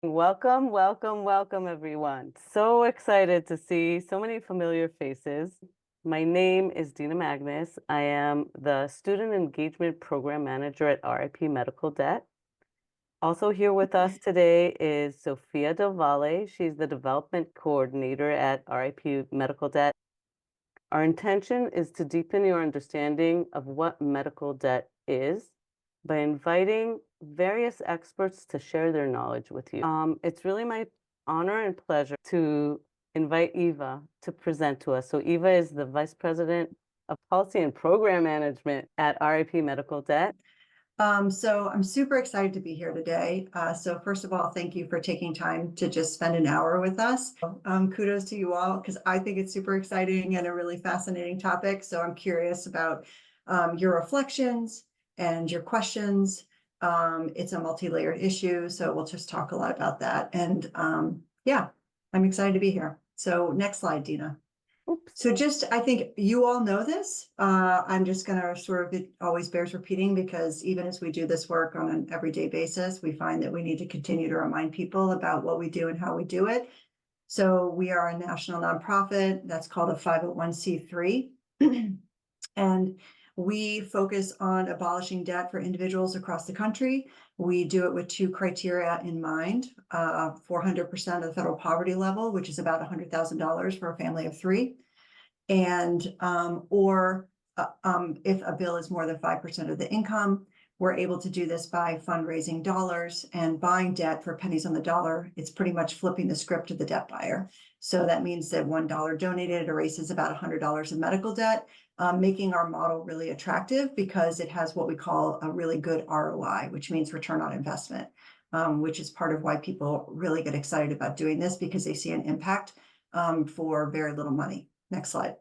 Welcome, welcome, welcome, everyone. So excited to see so many familiar faces. My name is Dina Magnus. I am the Student Engagement Program Manager at RIP Medical Debt. Also here with us today is Sophia Del Valle. She's the Development Coordinator at RIP Medical Debt. Our intention is to deepen your understanding of what medical debt is by inviting various experts to share their knowledge with you. It's really my honor and pleasure to invite Eva to present to us. So Eva is the Vice President of Policy and Program Management at RIP Medical Debt. So I'm super excited to be here today. So first of all, thank you for taking time to just spend an hour with us. Kudos to you all, because I think it's super exciting and a really fascinating topic. So I'm curious about your reflections and your questions. It's a multi-layered issue, so we'll just talk a lot about that. And yeah, I'm excited to be here. So next slide, Dina. Oops. So I think you all know this. I'm just going to it always bears repeating, because even as we do this work on an everyday basis, we find that we need to continue to remind people about what we do and how we do it. So we are a national nonprofit that's called a 501c3. And we focus on abolishing debt for individuals across the country. We do it with two criteria in mind: 400% of the federal poverty level, which is about $100,000 for a family of three. And if a bill is more than 5% of the income, we're able to do this by fundraising dollars and buying debt for pennies on the dollar. It's pretty much flipping the script to the debt buyer. So that means that $1 donated erases about $100 of medical debt, making our model really attractive because it has what we call a really good ROI, which means return on investment, which is part of why people really get excited about doing this, because they see an impact for very little money. Next slide.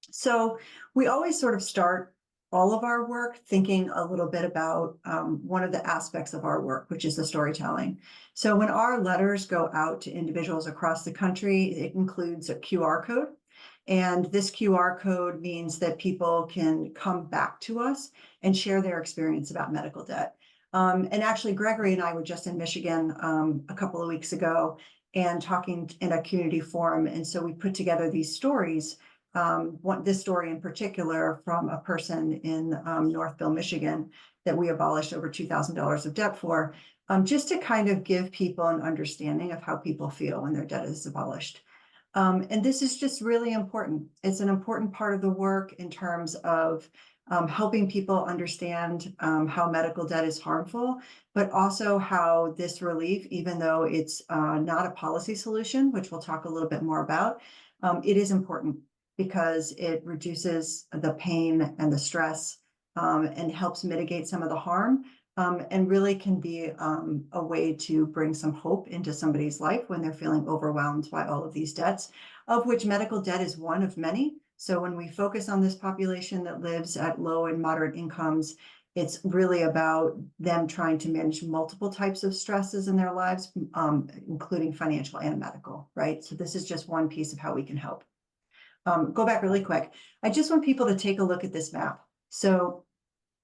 So we always sort of start all of our work thinking a little bit about one of the aspects of our work, which is the storytelling. So when our letters go out to individuals across the country, it includes a QR code. And this QR code means that people can come back to us and share their experience about medical debt. And actually, Gregory and I were just in Michigan a couple of weeks ago and talking in a community forum. And so we put together these stories. This story in particular from a person in Northville, Michigan, that we abolished over $2,000 of debt for, just to kind of give people an understanding of how people feel when their debt is abolished. And this is just really important. It's an important part of the work in terms of helping people understand how medical debt is harmful, but also how this relief, even though it's not a policy solution, which we'll talk a little bit more about, it is important because it reduces the pain and the stress and helps mitigate some of the harm, and really can be a way to bring some hope into somebody's life when they're feeling overwhelmed by all of these debts, of which medical debt is one of many. So when we focus on this population that lives at low and moderate incomes, it's really about them trying to manage multiple types of stresses in their lives, including financial and medical, right? So this is just one piece of how we can help. Go back really quick. I just want people to take a look at this map. So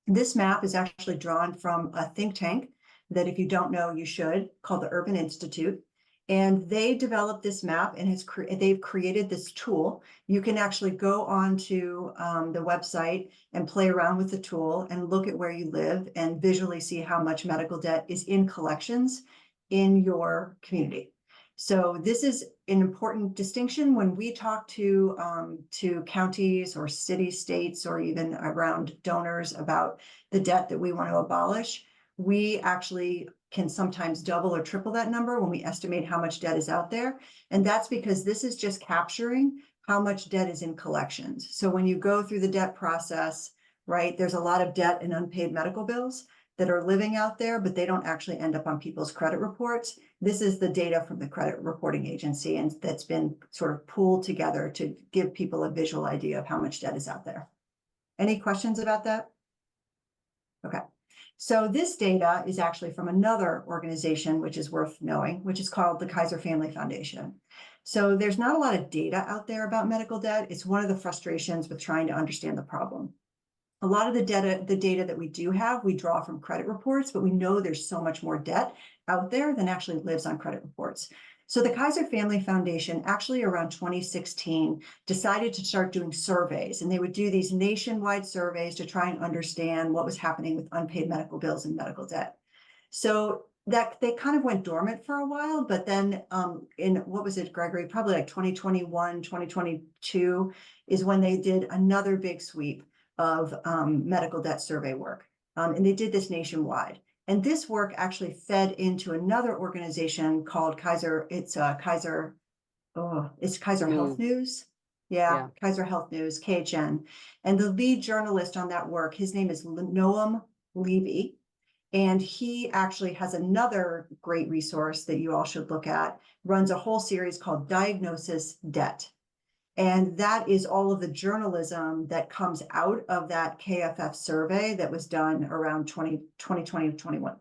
this map is actually drawn from a think tank that, if you don't know, you should, called the Urban Institute. And they developed this map, and they've created this tool. You can actually go onto the website and play around with the tool and look at where you live and visually see how much medical debt is in collections in your community. So this is an important distinction when we talk to counties or city states or even around donors about the debt that we want to abolish. We actually can sometimes double or triple that number when we estimate how much debt is out there. And that's because this is just capturing how much debt is in collections. So when you go through the debt process, right, there's a lot of debt and unpaid medical bills that are living out there, but they don't actually end up on people's credit reports. This is the data from the credit reporting agency, and that's been sort of pooled together to give people a visual idea of how much debt is out there. Any questions about that? Okay. So this data is actually from another organization, which is worth knowing, which is called the Kaiser Family Foundation. So there's not a lot of data out there about medical debt. It's one of the frustrations with trying to understand the problem. A lot of the data that we do have, we draw from credit reports, but we know there's so much more debt out there than actually lives on credit reports. So the Kaiser Family Foundation actually around 2016 decided to start doing surveys, and they would do these nationwide surveys to try and understand what was happening with unpaid medical bills and medical debt. So that they kind of went dormant for a while, but then in what was it, Gregory, probably like 2021, 2022 is when they did another big sweep of medical debt survey work. And they did this nationwide. And this work actually fed into another organization called Kaiser. It's Kaiser Health News. Yeah, Kaiser Health News, KHN. And the lead journalist on that work, his name is Noam Levy. And he actually has another great resource that you all should look at, runs a whole series called Diagnosis Debt. And that is all of the journalism that comes out of that KFF survey that was done around 2020, 21.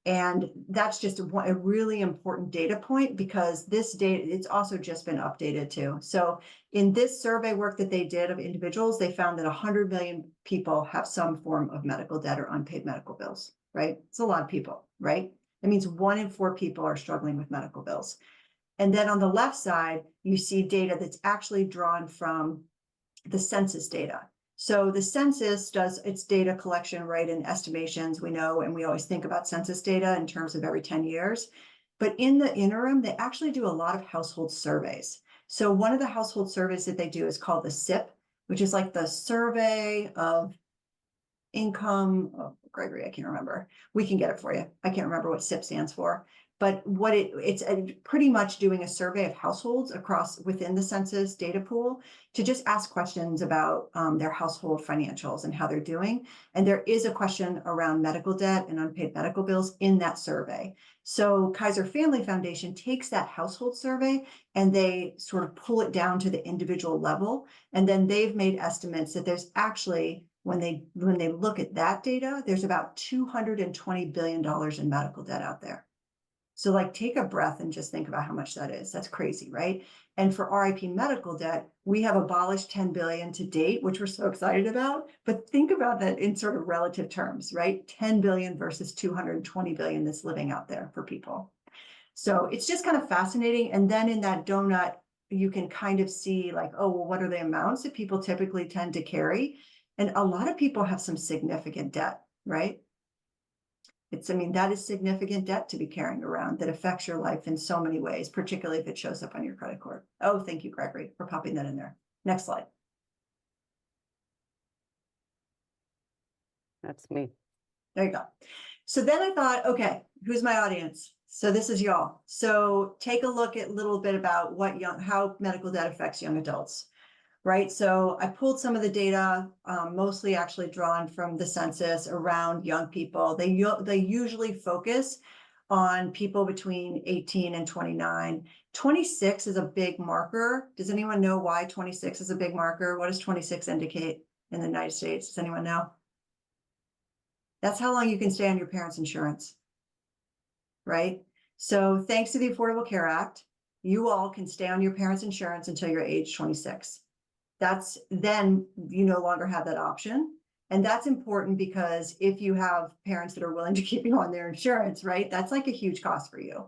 And that's just a really important data point, because this data, it's also just been updated too. So in this survey work that they did of individuals, they found that 100 million people have some form of medical debt or unpaid medical bills, right? It's a lot of people, right? That means 1 in 4 people are struggling with medical bills. And then on the left side, you see data that's actually drawn from the census data. So the census does its data collection, right, and estimations, we know, and we always think about census data in terms of every 10 years. But in the interim, they actually do a lot of household surveys. So one of the household surveys that they do is called the SIP, which is like the survey of income. Oh, Gregory, I can't remember. We can get it for you. I can't remember what SIP stands for. But what it's pretty much doing a survey of households across within the census data pool to just ask questions about their household financials and how they're doing. And there is a question around medical debt and unpaid medical bills in that survey. So Kaiser Family Foundation takes that household survey and they sort of pull it down to the individual level. And then they've made estimates that there's actually, when they look at that data, there's about $220 billion in medical debt out there. So like take a breath and just think about how much that is. That's crazy, right? And for RIP medical debt, we have abolished 10 billion to date, which we're so excited about. But think about that in sort of relative terms, right? 10 billion versus 220 billion that's living out there for people. So it's just kind of fascinating. And then in that donut, you can kind of see like, oh, well, what are the amounts that people typically tend to carry? And a lot of people have some significant debt, right? I mean, that is significant debt to be carrying around that affects your life in so many ways, particularly if it shows up on your credit card. Oh, thank you, Gregory, for popping that in there. Next slide. That's me. There you go. So then I thought, okay, who's my audience? So this is y'all. So take a look at a little bit about how medical debt affects young adults. Right. So I pulled some of the data, mostly actually drawn from the census around young people. They usually focus on people between 18 and 29. 26 is a big marker. Does anyone know why 26 is a big marker? What does 26 indicate in the United States? Does anyone know? That's how long you can stay on your parents' insurance. Right. So thanks to the Affordable Care Act, you all can stay on your parents' insurance until you're age 26. That's then you no longer have that option. And that's important because if you have parents that are willing to keep you on their insurance, right, that's like a huge cost for you.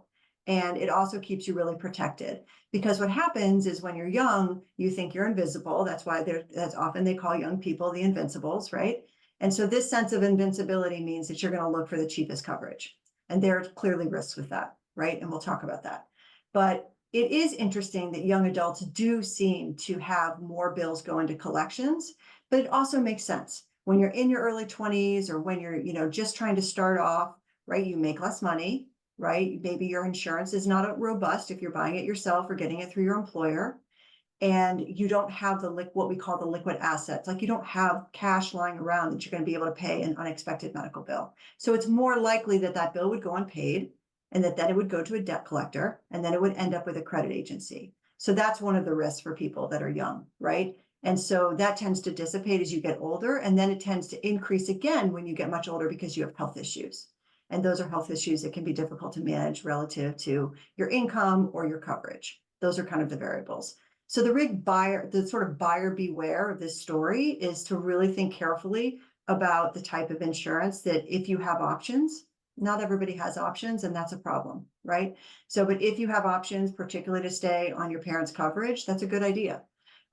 And it also keeps you really protected, because what happens is when you're young, you think you're invisible. That's why that's often they call young people the invincibles, right? And so this sense of invincibility means that you're going to look for the cheapest coverage. And there are clearly risks with that, right? And we'll talk about that. But it is interesting that young adults do seem to have more bills go into collections, but it also makes sense. When you're in your early 20s or when you're, just trying to start off, right, you make less money, right? Maybe your insurance is not robust if you're buying it yourself or getting it through your employer. And you don't have what we call the liquid assets. Like you don't have cash lying around that you're going to be able to pay an unexpected medical bill. So it's more likely that that bill would go unpaid, and then it would go to a debt collector, and then it would end up with a credit agency. So that's one of the risks for people that are young, right? And so that tends to dissipate as you get older, and then it tends to increase again when you get much older because you have health issues. And those are health issues that can be difficult to manage relative to your income or your coverage. Those are kind of the variables. So the sort of buyer beware of this story is to really think carefully about the type of insurance that if you have options, not everybody has options, and that's a problem, right? So, but if you have options, particularly to stay on your parents' coverage, that's a good idea.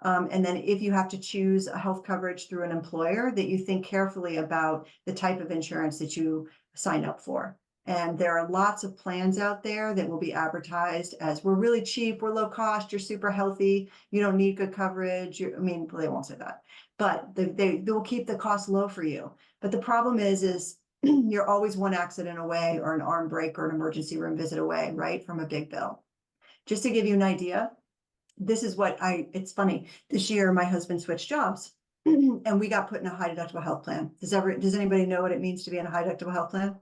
And then if you have to choose a health coverage through an employer, that you think carefully about the type of insurance that you sign up for. And there are lots of plans out there that will be advertised as we're really cheap, we're low cost, you're super healthy, you don't need good coverage. I mean, they won't say that, but they will keep the cost low for you. But the problem is you're always one accident away or an arm break or an emergency room visit away, right, from a big bill. Just to give you an idea, this is what it's funny. This year, my husband switched jobs and we got put in a high deductible health plan. Does anybody know what it means to be in a high deductible health plan?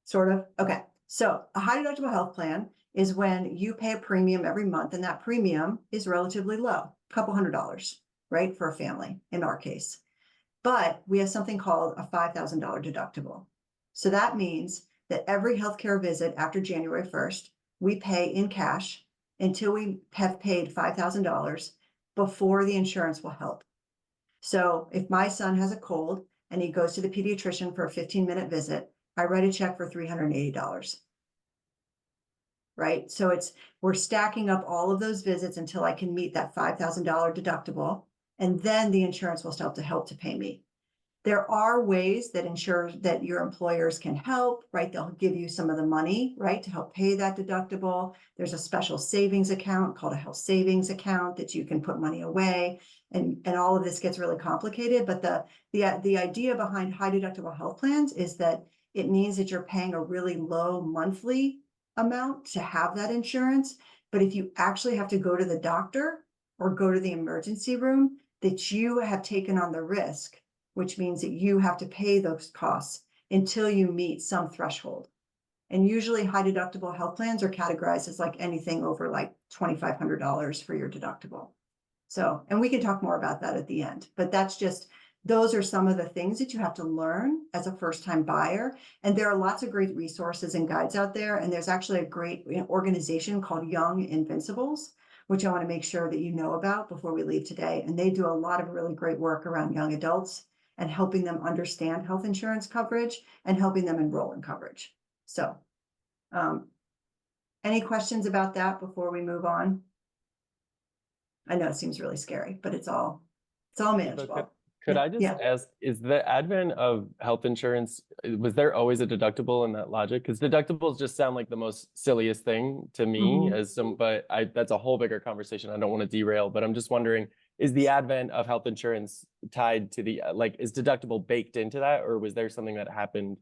Sort of. Okay. So a high deductible health plan is when you pay a premium every month, and that premium is relatively low, a couple $100s, right? For a family in our case. But we have something called a $5,000 deductible. So that means that every healthcare visit after January 1st, we pay in cash until we have paid $5,000 before the insurance will help. So if my son has a cold and he goes to the pediatrician for a 15-minute visit, I write a check for $380. Right? So we're stacking up all of those visits until I can meet that $5,000 deductible, and then the insurance will start to help to pay me. There are ways that your employers can help, right? They'll give you some of the money, right, to help pay that deductible. There's a special savings account called a health savings account that you can put money away, and all of this gets really complicated. But the idea behind high deductible health plans is that it means that you're paying a really low monthly amount to have that insurance. But if you actually have to go to the doctor or go to the emergency room, that you have taken on the risk, which means that you have to pay those costs until you meet some threshold. And usually high deductible health plans are categorized as like anything over like $2,500 for your deductible. So, and we can talk more about that at the end, but those are some of the things that you have to learn as a first-time buyer. And there are lots of great resources and guides out there. And there's actually a great organization called Young Invincibles, which I want to make sure that you know about before we leave today. And they do a lot of really great work around young adults and helping them understand health insurance coverage and helping them enroll in coverage. So, any questions about that before we move on? I know it seems really scary, but it's all manageable. Could I just Yeah. ask, is the advent of health insurance, was there always a deductible in that logic? Because deductibles just sound like the most silliest thing to me but that's a whole bigger conversation. I don't want to derail, but I'm just wondering, is the advent of health insurance tied to is deductible baked into that, or was there something that happened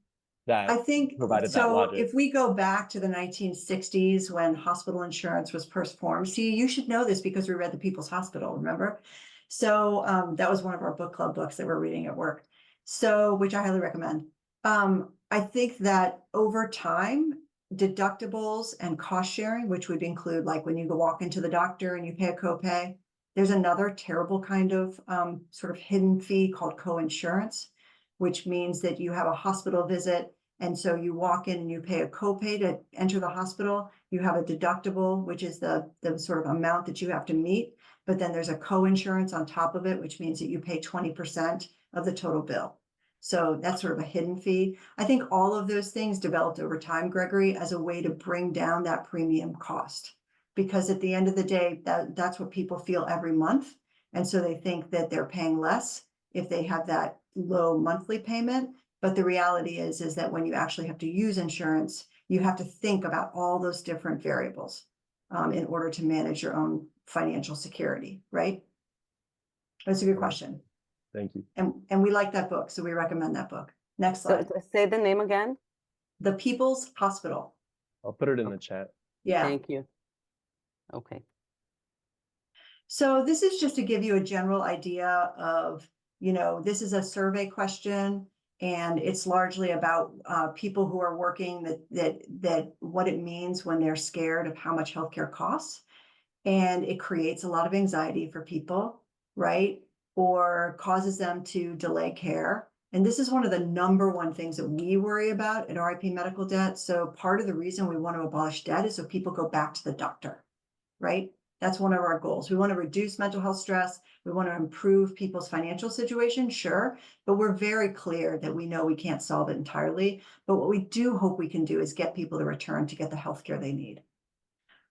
that I think provided that so. logic? If we go back to the 1960s when hospital insurance was first formed, see, you should know this because we read The People's Hospital, remember? So that was one of our book club books that we're reading at work. So, which I highly recommend. I think that over time, deductibles and cost sharing, which would include like when you go walk into the doctor and you pay a copay, there's another terrible kind of sort of hidden fee called coinsurance, which means that you have a hospital visit. And so you walk in and you pay a copay to enter the hospital. You have a deductible, which is the sort of amount that you have to meet. But then there's a coinsurance on top of it, which means that you pay 20% of the total bill. So that's sort of a hidden fee. I think all of those things developed over time, Gregory, as a way to bring down that premium cost. Because at the end of the day, that's what people feel every month. And so they think that they're paying less if they have that low monthly payment. But the reality is that when you actually have to use insurance, you have to think about all those different variables in order to manage your own financial security, right? That's a good question. Thank you. And we like that book, so we recommend that book. Next slide. So say the name again. The People's Hospital. I'll put it in the chat. Yeah. Thank you. Okay. So this is just to give you a general idea of, this is a survey question, and it's largely about people who are working that what it means when they're scared of how much healthcare costs. And it creates a lot of anxiety for people, right? Or causes them to delay care. And this is one of the number one things that we worry about at RIP Medical Debt. So part of the reason we want to abolish debt is so people go back to the doctor, right? That's one of our goals. We want to reduce mental health stress. We want to improve people's financial situation, sure, but we're very clear that we know we can't solve it entirely. But what we do hope we can do is get people to return to get the healthcare they need.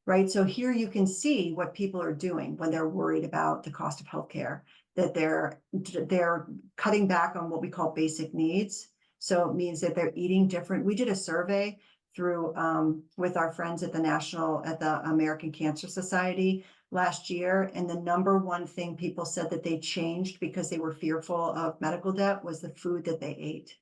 Right. So here you can see what people are doing when they're worried about the cost of healthcare, that they're cutting back on what we call basic needs. So it means that they're eating different. We did a survey through with our friends at the American Cancer Society last year, and the number one thing people said that they changed because they were fearful of medical debt was the food that they ate.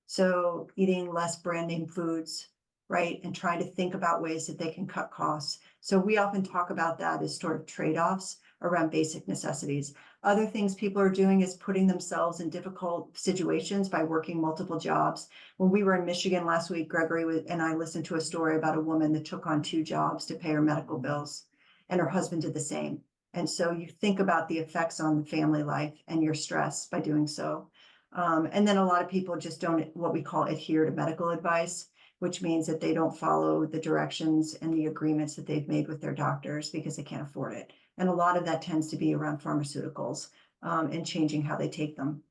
So eating less brand name foods, right? And trying to think about ways that they can cut costs. So we often talk about that as sort of trade-offs around basic necessities. Other things people are doing is putting themselves in difficult situations by working multiple jobs. When we were in Michigan last week, Gregory and I listened to a story about a woman that took on 2 jobs to pay her medical bills, and her husband did the same. And so you think about the effects on the family life and your stress by doing so. And then a lot of people just don't, what we call, adhere to medical advice, which means that they don't follow the directions and the agreements that they've made with their doctors because they can't afford it. And a lot of that tends to be around pharmaceuticals and changing how they take them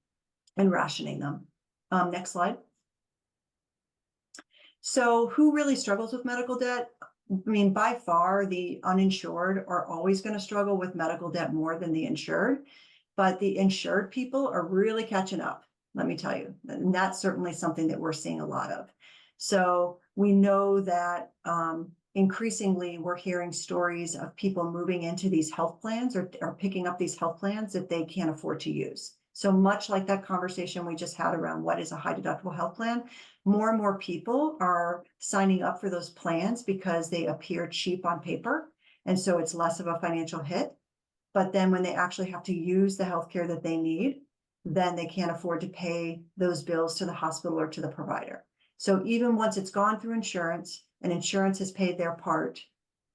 and rationing them. Next slide. So who really struggles with medical debt? I mean, by far, the uninsured are always going to struggle with medical debt more than the insured, but the insured people are really catching up, let me tell you. And that's certainly something that we're seeing a lot of. So we know that increasingly we're hearing stories of people moving into these health plans or picking up these health plans that they can't afford to use. So much like that conversation we just had around what is a high deductible health plan, more and more people are signing up for those plans because they appear cheap on paper. And so it's less of a financial hit. But then when they actually have to use the healthcare that they need, then they can't afford to pay those bills to the hospital or to the provider. So even once it's gone through insurance and insurance has paid their part,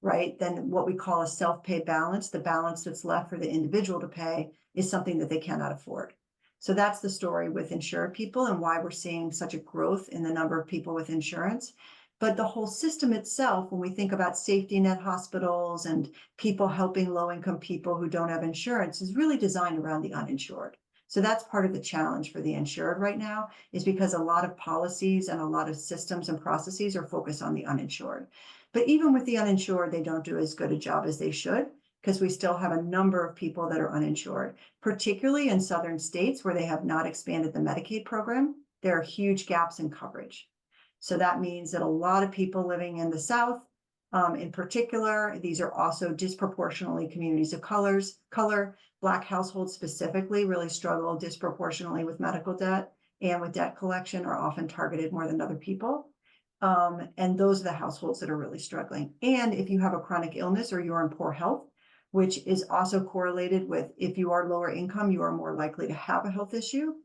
right, then what we call a self-pay balance, the balance that's left for the individual to pay, is something that they cannot afford. So that's the story with insured people and why we're seeing such a growth in the number of people with insurance. But the whole system itself, when we think about safety net hospitals and people helping low-income people who don't have insurance, is really designed around the uninsured. So that's part of the challenge for the insured right now, is because a lot of policies and a lot of systems and processes are focused on the uninsured. But even with the uninsured, they don't do as good a job as they should, because we still have a number of people that are uninsured, particularly in southern states where they have not expanded the Medicaid program. There are huge gaps in coverage. So that means that a lot of people living in the South, in particular, these are also disproportionately communities of color. Black households specifically really struggle disproportionately with medical debt and with debt collection, are often targeted more than other people. And those are the households that are really struggling. And if you have a chronic illness or you're in poor health, which is also correlated with, if you are lower income, you are more likely to have a health issue.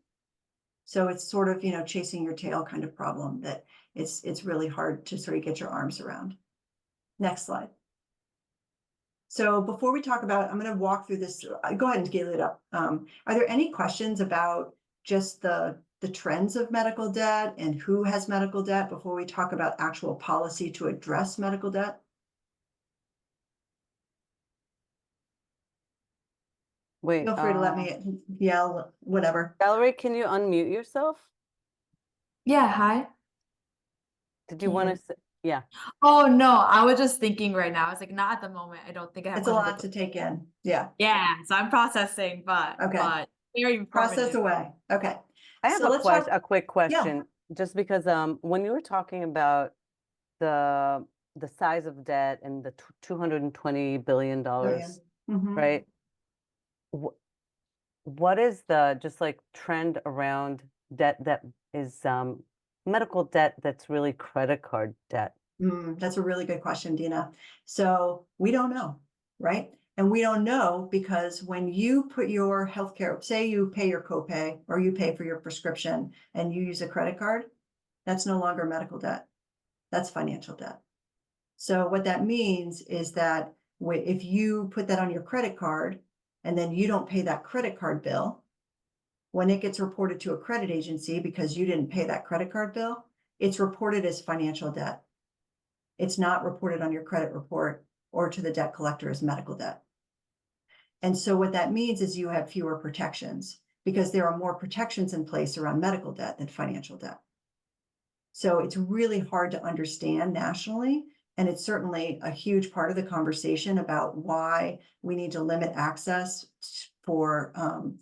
So it's sort of, chasing your tail kind of problem that it's really hard to sort of get your arms around. Next slide. So before we talk about, I'm going to walk through this. Go ahead and scale it up. Are there any questions about just the trends of medical debt and who has medical debt before we talk about actual policy to address medical debt? Wait, Feel free to let me yell, whatever. Valerie, can you unmute yourself? Yeah, hi. Did Can you you hear want me? to? Yeah. Oh no, I was just thinking right now. I was like, not at the moment. I don't think I have It's a questions lot to take in. Yeah. Yeah, so I'm processing, Okay. but very Process informative. away. Okay. I have So let's talk. a quick question, just because when you were talking about the size of debt and the $220 billion, Mhm. right? What is the just like trend around debt that is medical debt that's really credit card debt? That's a really good question, Dina. So we don't know, right? And we don't know because when you put your healthcare, say you pay your copay or you pay for your prescription and you use a credit card, that's no longer medical debt. That's financial debt. So what that means is that if you put that on your credit card and then you don't pay that credit card bill, when it gets reported to a credit agency because you didn't pay that credit card bill, it's reported as financial debt. It's not reported on your credit report or to the debt collector as medical debt. And so what that means is you have fewer protections because there are more protections in place around medical debt than financial debt. So it's really hard to understand nationally. And it's certainly a huge part of the conversation about why we need to limit access for,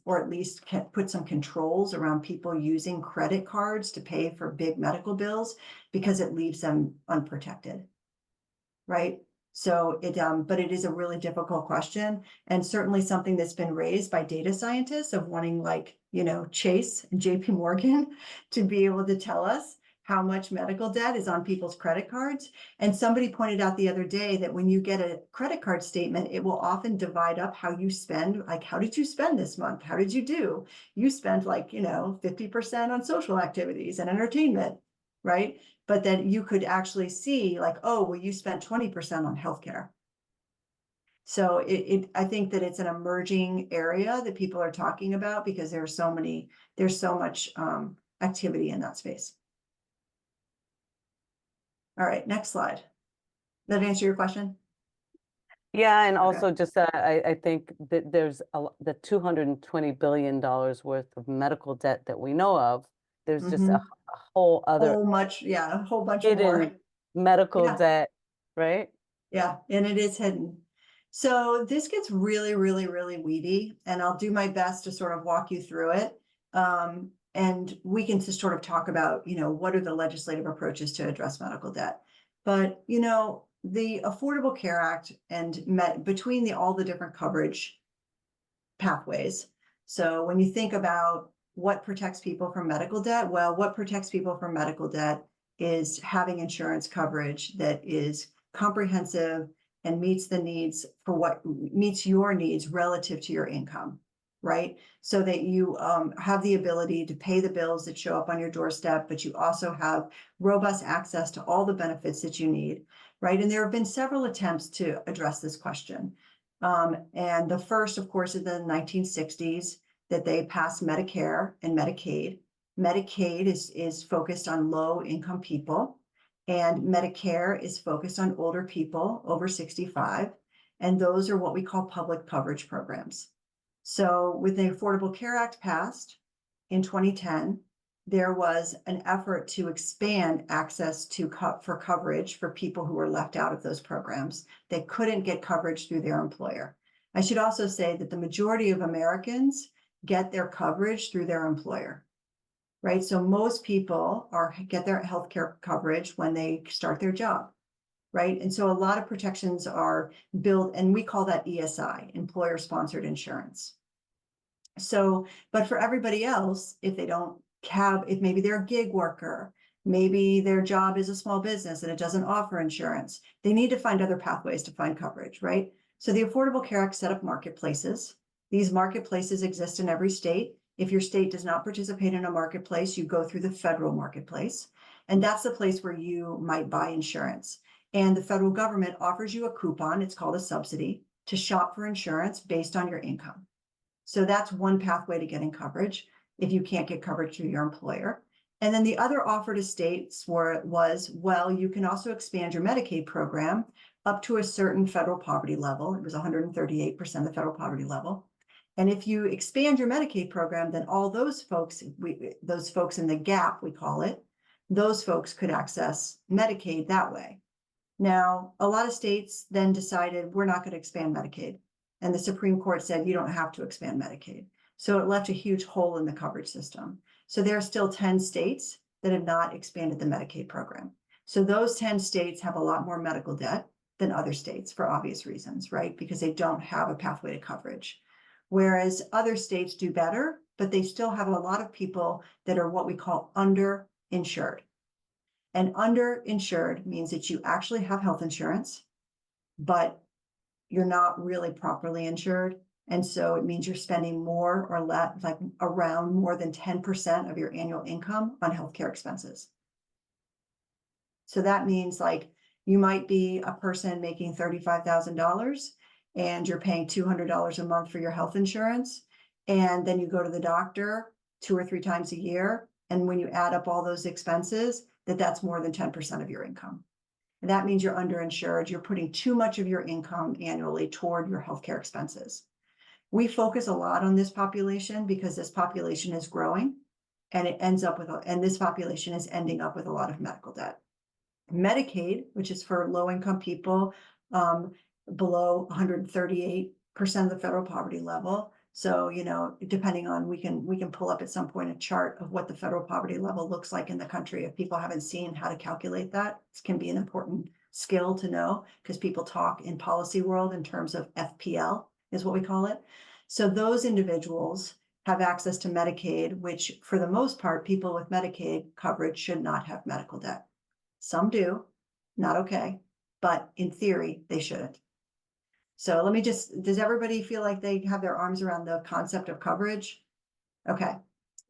or at least put some controls around people using credit cards to pay for big medical bills because it leaves them unprotected, right? So but it is a really difficult question, and certainly something that's been raised by data scientists of wanting, like, Chase and JP Morgan to be able to tell us how much medical debt is on people's credit cards. And somebody pointed out the other day that when you get a credit card statement, it will often divide up how you spend, like, how did you spend this month? How did you do? You spent, like, 50% on social activities and entertainment, right? But then you could actually see, like, oh, well, you spent 20% on healthcare. So I think that it's an emerging area that people are talking about because there's so much activity in that space. All right, next slide. Does that answer your question? Yeah, and Okay. also just I think that there's the $220 billion worth of medical debt that we know of. There's just a whole other a whole bunch more hidden medical Yeah. debt, right? Yeah, and it is hidden. So this gets really, really, really weedy, and I'll do my best to sort of walk you through it. And we can just sort of talk about, what are the legislative approaches to address medical debt. But, the Affordable Care Act and between all the different coverage pathways. So when you think about what protects people from medical debt, well, what protects people from medical debt is having insurance coverage that is comprehensive and meets your needs relative to your income, right? So that you have the ability to pay the bills that show up on your doorstep, but you also have robust access to all the benefits that you need, right? And there have been several attempts to address this question. And the first, of course, is the 1960s that they passed Medicare and Medicaid. Medicaid is focused on low income people, and Medicare is focused on older people over 65. And those are what we call public coverage programs. So with the Affordable Care Act passed in 2010, there was an effort to expand access for coverage for people who were left out of those programs. They couldn't get coverage through their employer. I should also say that the majority of Americans get their coverage through their employer, right? So most people get their healthcare coverage when they start their job, right? And so a lot of protections are built, and we call that ESI, employer-sponsored insurance. So, but for everybody else, if maybe they're a gig worker, maybe their job is a small business and it doesn't offer insurance, they need to find other pathways to find coverage, right? So the Affordable Care Act set up marketplaces. These marketplaces exist in every state. If your state does not participate in a marketplace, you go through the federal marketplace. And that's the place where you might buy insurance. And the federal government offers you a coupon, it's called a subsidy, to shop for insurance based on your income. So that's one pathway to getting coverage if you can't get coverage through your employer. And then the other offer to states was, well, you can also expand your Medicaid program up to a certain federal poverty level. It was 138% of the federal poverty level. And if you expand your Medicaid program, then all those folks in the gap, we call it, those folks could access Medicaid that way. Now, a lot of states then decided we're not going to expand Medicaid. And the Supreme Court said you don't have to expand Medicaid. So it left a huge hole in the coverage system. So there are still 10 states that have not expanded the Medicaid program. So those 10 states have a lot more medical debt than other states for obvious reasons, right? Because they don't have a pathway to coverage. Whereas other states do better, but they still have a lot of people that are what we call underinsured. And underinsured means that you actually have health insurance, but you're not really properly insured. And so it means you're spending more or less, like around more than 10% of your annual income on healthcare expenses. So that means, like, you might be a person making $35,000 and you're paying $200 a month for your health insurance. And then you go to the doctor 2 or 3 times a year. And when you add up all those expenses, that's more than 10% of your income. And that means you're underinsured. You're putting too much of your income annually toward your healthcare expenses. We focus a lot on this population because this population is growing, and this population is ending up with a lot of medical debt. Medicaid, which is for low-income people below 138% of the federal poverty level. So, depending on, we can pull up at some point a chart of what the federal poverty level looks like in the country. If people haven't seen how to calculate that, this can be an important skill to know, because people talk in policy world in terms of FPL is what we call it. So those individuals have access to Medicaid, which for the most part, people with Medicaid coverage should not have medical debt. Some do, not okay, but in theory, they shouldn't. So does everybody feel like they have their arms around the concept of coverage? Okay.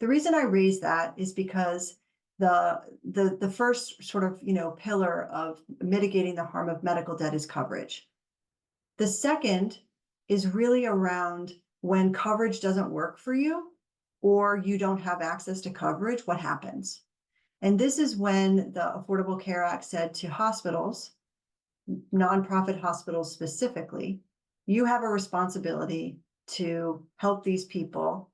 The reason I raise that is because the first sort of, pillar of mitigating the harm of medical debt is coverage. The second is really around when coverage doesn't work for you, or you don't have access to coverage, what happens? And this is when the Affordable Care Act said to hospitals, nonprofit hospitals specifically, you have a responsibility to help these people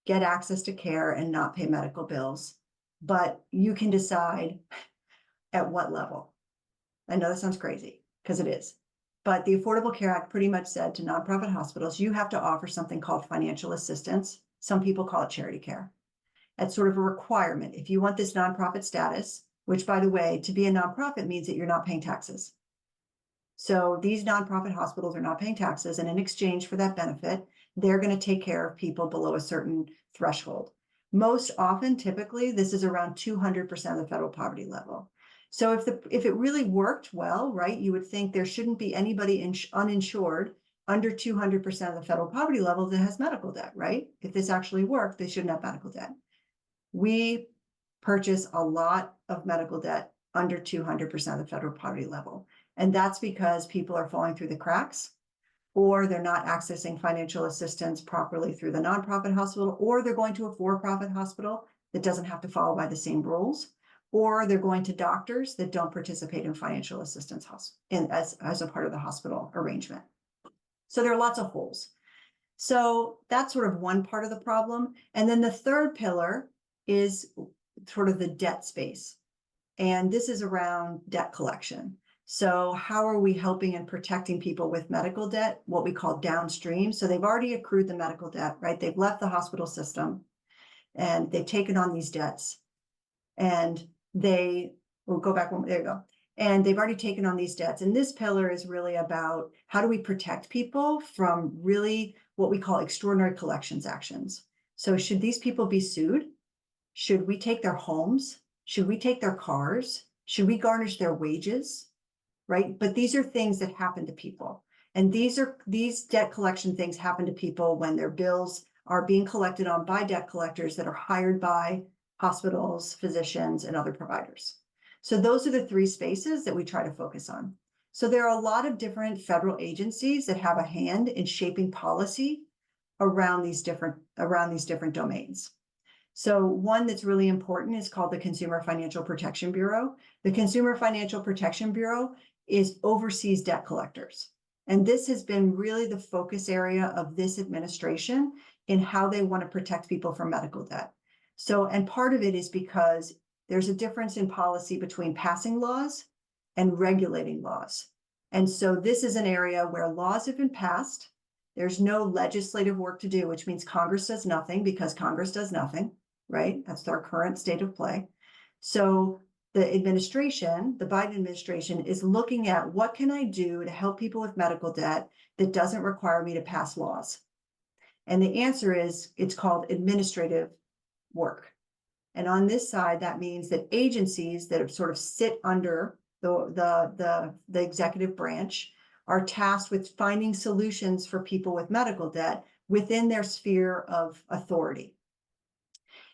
get access to care and not pay medical bills, but you can decide at what level. I know that sounds crazy, because it is. But the Affordable Care Act pretty much said to nonprofit hospitals, you have to offer something called financial assistance. Some people call it charity care. That's sort of a requirement. If you want this nonprofit status, which, by the way, to be a nonprofit means that you're not paying taxes. So these nonprofit hospitals are not paying taxes, and in exchange for that benefit, they're going to take care of people below a certain threshold. Most often, typically, this is around 200% of the federal poverty level. So if it really worked well, right, you would think there shouldn't be anybody uninsured under 200% of the federal poverty level that has medical debt, right? If this actually worked, they shouldn't have medical debt. We purchase a lot of medical debt under 200% of the federal poverty level. And that's because people are falling through the cracks, or they're not accessing financial assistance properly through the nonprofit hospital, or they're going to a for-profit hospital that doesn't have to follow by the same rules, or they're going to doctors that don't participate in financial assistance as a part of the hospital arrangement. So there are lots of holes. So that's sort of one part of the problem. And then the third pillar is sort of the debt space. And this is around debt collection. So how are we helping and protecting people with medical debt, what we call downstream? So they've already accrued the medical debt, right? They've left the hospital system and they've taken on these debts, and we'll go back one, there you go. And they've already taken on these debts. And this pillar is really about how do we protect people from really what we call extraordinary collections actions. So should these people be sued? Should we take their homes? Should we take their cars? Should we garnish their wages? Right? But these are things that happen to people. And these debt collection things happen to people when their bills are being collected on by debt collectors that are hired by hospitals, physicians, and other providers. So those are the three spaces that we try to focus on. So there are a lot of different federal agencies that have a hand in shaping policy around these different domains. So one that's really important is called the Consumer Financial Protection Bureau. The Consumer Financial Protection Bureau oversees debt collectors. And this has been really the focus area of this administration in how they want to protect people from medical debt. So, and part of it is because there's a difference in policy between passing laws and regulating laws. And so this is an area where laws have been passed. There's no legislative work to do, which means Congress does nothing because Congress does nothing, right? That's our current state of play. So the administration, the Biden administration, is looking at what can I do to help people with medical debt that doesn't require me to pass laws? And the answer is it's called administrative work. And on this side, that means that agencies that sort of sit under the executive branch are tasked with finding solutions for people with medical debt within their sphere of authority.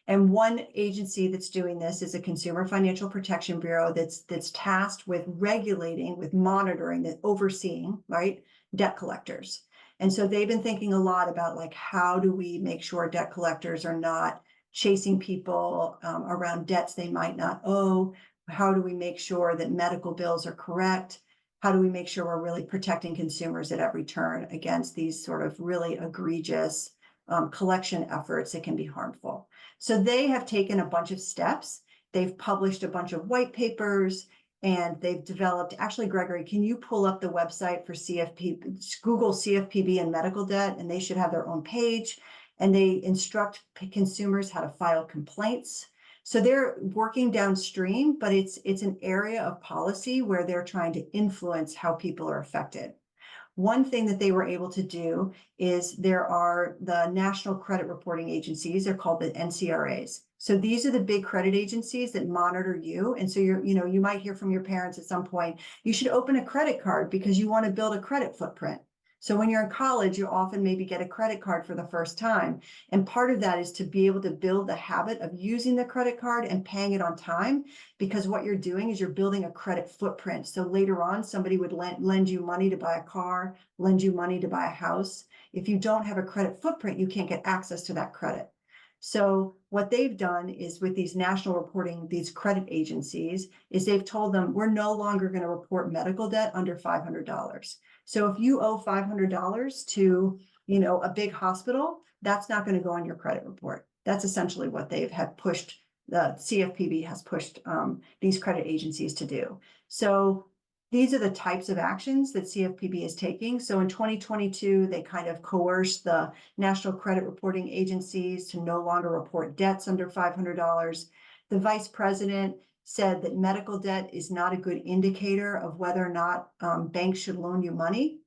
And one agency that's doing this is a Consumer Financial Protection Bureau that's tasked with regulating, with monitoring, that overseeing, right, debt collectors. And so they've been thinking a lot about, like, how do we make sure debt collectors are not chasing people around debts they might not owe? how do we make sure that medical bills are correct? How do we make sure we're really protecting consumers at every turn against these sort of really egregious collection efforts that can be harmful? So they have taken a bunch of steps. They've published a bunch of white papers, and they've developed, actually, Gregory, can you pull up the website for CFP, Google CFPB and medical debt, and they should have their own page, and they instruct consumers how to file complaints. So they're working downstream, but it's an area of policy where they're trying to influence how people are affected. One thing that they were able to do is there are the national credit reporting agencies. They're called the NCRAs. So these are the big credit agencies that monitor you. And so you might hear from your parents at some point, you should open a credit card because you want to build a credit footprint. So when you're in college, you often maybe get a credit card for the first time. And part of that is to be able to build the habit of using the credit card and paying it on time, because what you're doing is you're building a credit footprint. So later on, somebody would lend you money to buy a car, lend you money to buy a house. If you don't have a credit footprint, you can't get access to that credit. So what they've done is with these national reporting, these credit agencies, is they've told them, we're no longer going to report medical debt under $500. So if you owe $500 to, a big hospital, that's not going to go on your credit report. That's essentially what they have pushed. The CFPB has pushed these credit agencies to do. So these are the types of actions that CFPB is taking. So in 2022, they kind of coerced the national credit reporting agencies to no longer report debts under $500. The vice president said that medical debt is not a good indicator of whether or not banks should loan you money.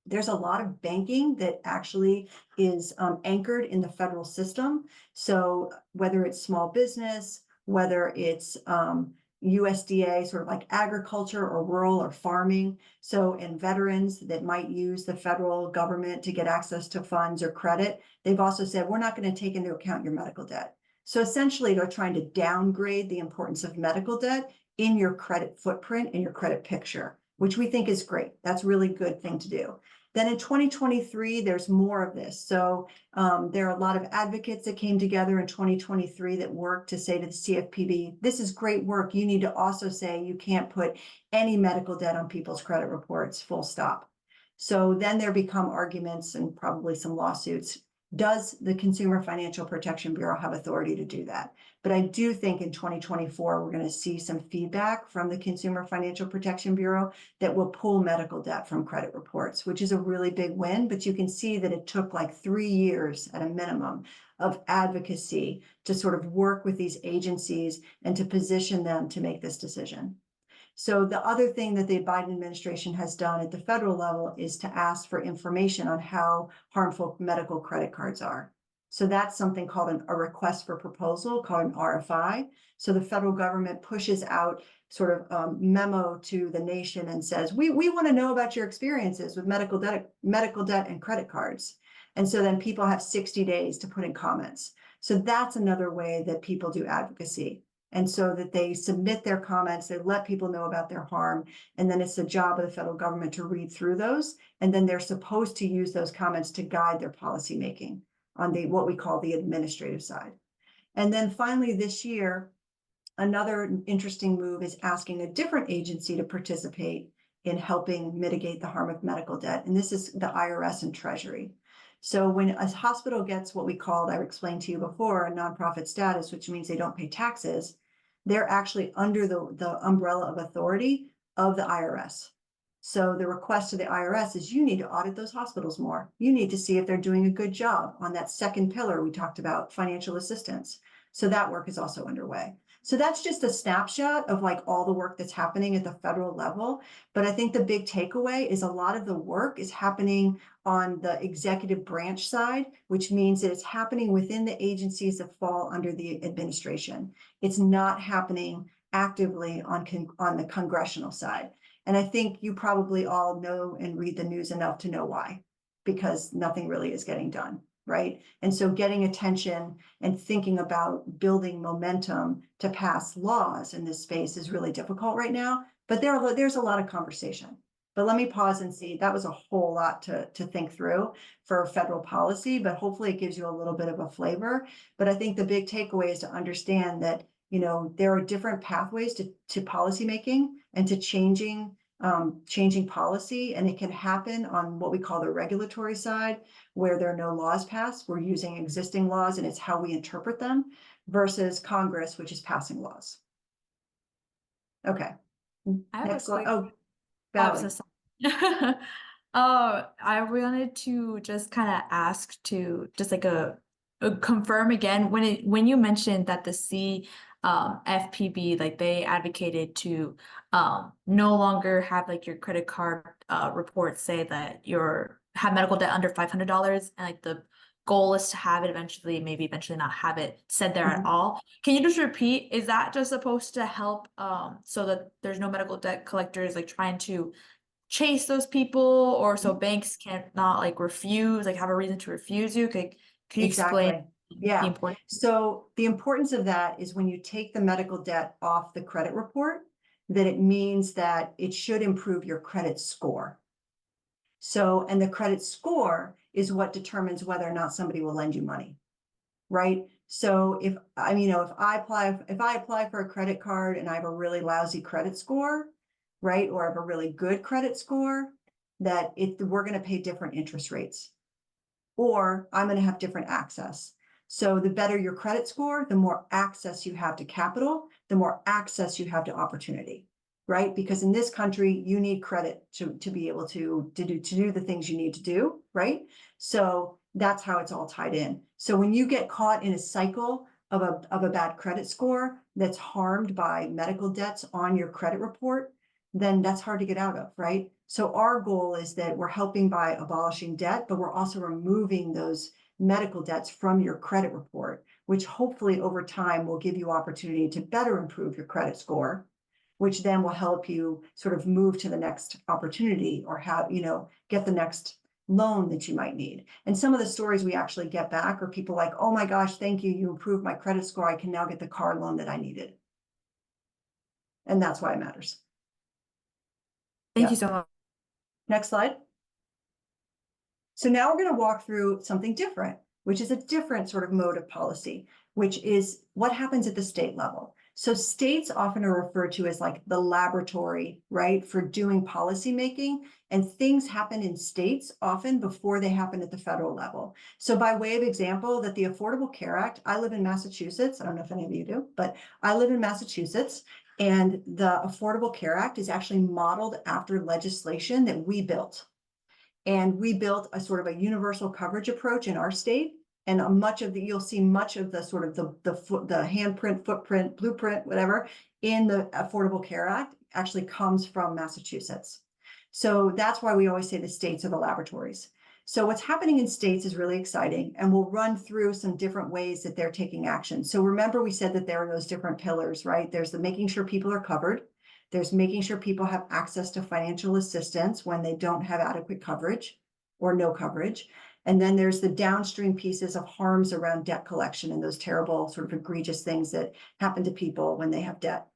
There's a lot of banking that actually is anchored in the federal system. So whether it's small business, whether it's USDA, sort of like agriculture or rural or farming. So, and veterans that might use the federal government to get access to funds or credit, they've also said, we're not going to take into account your medical debt. So essentially, they're trying to downgrade the importance of medical debt in your credit footprint, in your credit picture, which we think is great. That's a really good thing to do. Then in 2023, there's more of this. So there are a lot of advocates that came together in 2023 that worked to say to the CFPB, this is great work. You need to also say you can't put any medical debt on people's credit reports, full stop. So then there become arguments and probably some lawsuits. Does the Consumer Financial Protection Bureau have authority to do that? But I do think in 2024, we're going to see some feedback from the Consumer Financial Protection Bureau that will pull medical debt from credit reports, which is a really big win. But you can see that it took like 3 years at a minimum of advocacy to sort of work with these agencies and to position them to make this decision. So the other thing that the Biden administration has done at the federal level is to ask for information on how harmful medical credit cards are. So that's something called a request for proposal, called an RFI. So the federal government pushes out sort of a memo to the nation and says, we want to know about your experiences with medical debt and credit cards. And so then people have 60 days to put in comments. So that's another way that people do advocacy. And so that they submit their comments, they let people know about their harm, and then it's the job of the federal government to read through those, and then they're supposed to use those comments to guide their policymaking on what we call the administrative side. And then finally this year, another interesting move is asking a different agency to participate in helping mitigate the harm of medical debt, and this is the IRS and Treasury. So when a hospital gets what we called, I explained to you before, a nonprofit status, which means they don't pay taxes, they're actually under the umbrella of authority of the IRS. So the request to the IRS is you need to audit those hospitals more. You need to see if they're doing a good job on that second pillar we talked about, financial assistance. So that work is also underway. So that's just a snapshot of like all the work that's happening at the federal level. But I think the big takeaway is a lot of the work is happening on the executive branch side, which means that it's happening within the agencies that fall under the administration. It's not happening actively on the congressional side. And I think you probably all know and read the news enough to know why, because nothing really is getting done. Right. And so getting attention and thinking about building momentum to pass laws in this space is really difficult right now. But there's a lot of conversation. But let me pause and see. That was a whole lot to think through for federal policy, but hopefully it gives you a little bit of a flavor. But I think the big takeaway is to understand that, you know, there are different pathways to policymaking and to changing policy, and it can happen on what we call the regulatory side, where there are no laws passed. We're using existing laws, and it's how we interpret them, versus Congress, which is passing laws. Okay. I have a Next slide. quick- Oh, Oh, Valerie. so sorry. Oh, I wanted to just kind of ask to just like a confirm again when you mentioned that the FPB, like they advocated to no longer have like your credit card reports say that you're have medical debt under $500, and like the goal is to have it eventually, maybe eventually not have it said there at all. Can you just repeat, is that just supposed to help so that there's no medical debt collectors like trying to chase those people, or so banks can't not like refuse, like have a reason to refuse you? Can you explain Exactly. Yeah. the importance? So the importance of that is when you take the medical debt off the credit report, that it means that it should improve your credit score. So, and the credit score is what determines whether or not somebody will lend you money, right? So if I, you know, if I apply for a credit card and I have a really lousy credit score, right, or I have a really good credit score, that we're going to pay different interest rates, or I'm going to have different access. So the better your credit score, the more access you have to capital, the more access you have to opportunity, right? Because in this country, you need credit to be able to do the things you need to do, right? So that's how it's all tied in. So when you get caught in a cycle of a bad credit score that's harmed by medical debts on your credit report, then that's hard to get out of, right? So our goal is that we're helping by abolishing debt, but we're also removing those medical debts from your credit report, which hopefully over time will give you opportunity to better improve your credit score, which then will help you sort of move to the next opportunity or have, you know, get the next loan that you might need. And some of the stories we actually get back are people like, oh my gosh, thank you. You improved my credit score. I can now get the car loan that I needed. And that's why it matters. Thank you so much. Next slide. So now we're going to walk through something different, which is a different sort of mode of policy, which is what happens at the state level. So states often are referred to as like the laboratory, right, for doing policy making, and things happen in states often before they happen at the federal level. So by way of example, that the Affordable Care Act, I live in Massachusetts. I don't know if any of you do, but I live in Massachusetts, and the Affordable Care Act is actually modeled after legislation that we built. And we built a sort of a universal coverage approach in our state. And you'll see much of the sort of the handprint, footprint, blueprint, whatever, in the Affordable Care Act actually comes from Massachusetts. So that's why we always say the states are the laboratories. So what's happening in states is really exciting, and we'll run through some different ways that they're taking action. So remember, we said that there are those different pillars, right? There's the making sure people are covered. There's making sure people have access to financial assistance when they don't have adequate coverage or no coverage. And then there's the downstream pieces of harms around debt collection and those terrible sort of egregious things that happen to people when they have debt.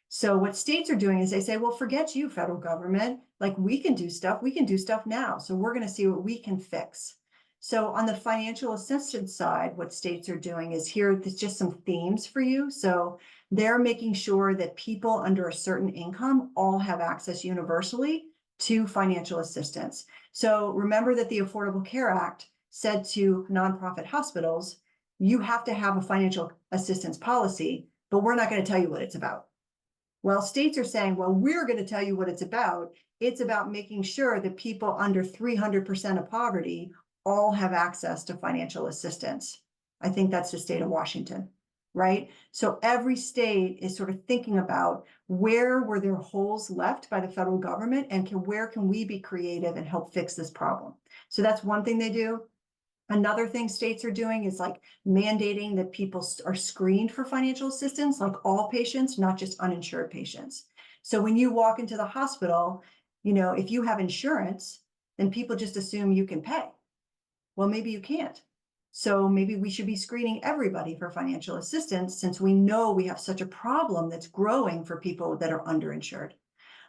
So what states are doing is they say, well, forget you, federal government, like we can do stuff now. So we're going to see what we can fix. So on the financial assistance side, what states are doing is there's just some themes for you. So they're making sure that people under a certain income all have access universally to financial assistance. So remember that the Affordable Care Act said to nonprofit hospitals, you have to have a financial assistance policy, but we're not going to tell you what it's about. Well, states are saying, well, we're going to tell you what it's about. It's about making sure that people under 300% of poverty all have access to financial assistance. I think that's the state of Washington, right? So every state is sort of thinking about where were there holes left by the federal government, and where can we be creative and help fix this problem? So that's one thing they do. Another thing states are doing is like mandating that people are screened for financial assistance, like all patients, not just uninsured patients. So when you walk into the hospital, you know, if you have insurance, then people just assume you can pay. Well, maybe you can't. So maybe we should be screening everybody for financial assistance, since we know we have such a problem that's growing for people that are underinsured.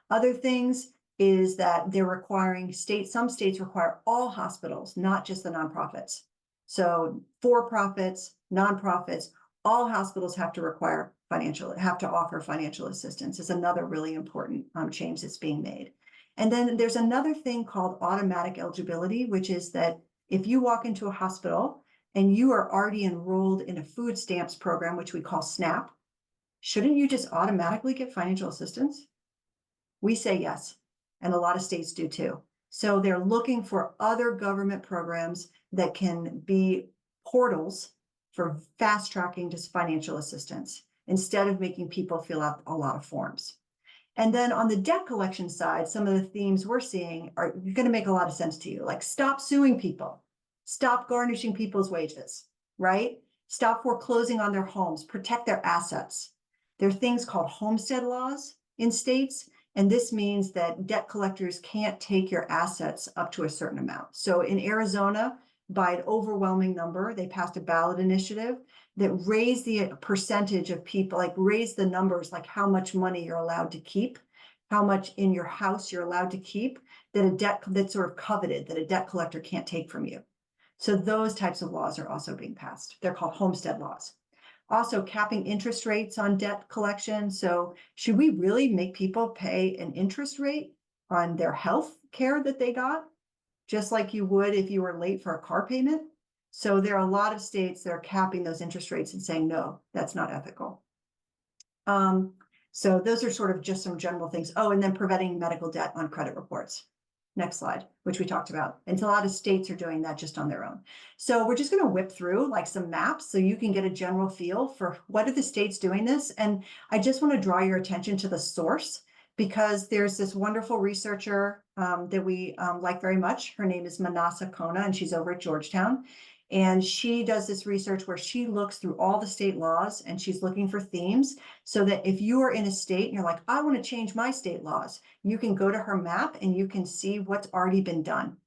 Other things is that they're requiring some states require all hospitals, not just the nonprofits. So for-profits, nonprofits, all hospitals have to require offer financial assistance is another really important change that's being made. And then there's another thing called automatic eligibility, which is that if you walk into a hospital and you are already enrolled in a food stamps program, which we call SNAP, shouldn't you just automatically get financial assistance? We say yes, and a lot of states do too. So they're looking for other government programs that can be portals for fast tracking to financial assistance instead of making people fill out a lot of forms. And then on the debt collection side, some of the themes we're seeing are going to make a lot of sense to you, like stop suing people, stop garnishing people's wages, right? Stop foreclosing on their homes, protect their assets. There are things called homestead laws in states, and this means that debt collectors can't take your assets up to a certain amount. So in Arizona, by an overwhelming number, they passed a ballot initiative that raised the percentage of people, like raise the numbers, like how much money you're allowed to keep, how much in your house you're allowed to keep, that's sort of coveted, that a debt collector can't take from you. So those types of laws are also being passed. They're called homestead laws. Also capping interest rates on debt collection. So should we really make people pay an interest rate on their health care that they got, just like you would if you were late for a car payment? So there are a lot of states that are capping those interest rates and saying, no, that's not ethical. So those are sort of just some general things. Oh, and then preventing medical debt on credit reports. Next slide, which we talked about. And a lot of states are doing that just on their own. So we're just going to whip through like some maps so you can get a general feel for what are the states doing this. And I just want to draw your attention to the source, because there's this wonderful researcher that we like very much. Her name is Manasa Kona, and she's over at Georgetown. And she does this research where she looks through all the state laws and she's looking for themes, so that if you are in a state and you're like, I want to change my state laws, you can go to her map and you can see what's already been done.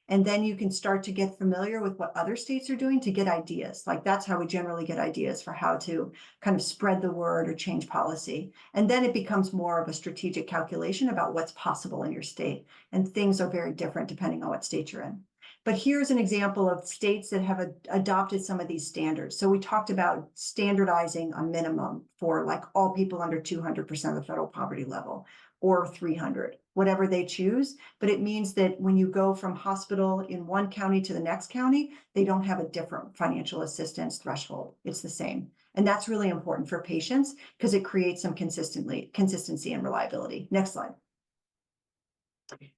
And then you can start to get familiar with what other states are doing to get ideas. Like that's how we generally get ideas for how to kind of spread the word or change policy. And then it becomes more of a strategic calculation about what's possible in your state. And things are very different depending on what state you're in. But here's an example of states that have adopted some of these standards. So we talked about standardizing a minimum for like all people under 200% of the federal poverty level, or 300, whatever they choose. But it means that when you go from hospital in one county to the next county, they don't have a different financial assistance threshold. It's the same. And that's really important for patients because it creates some consistency and reliability. Next slide.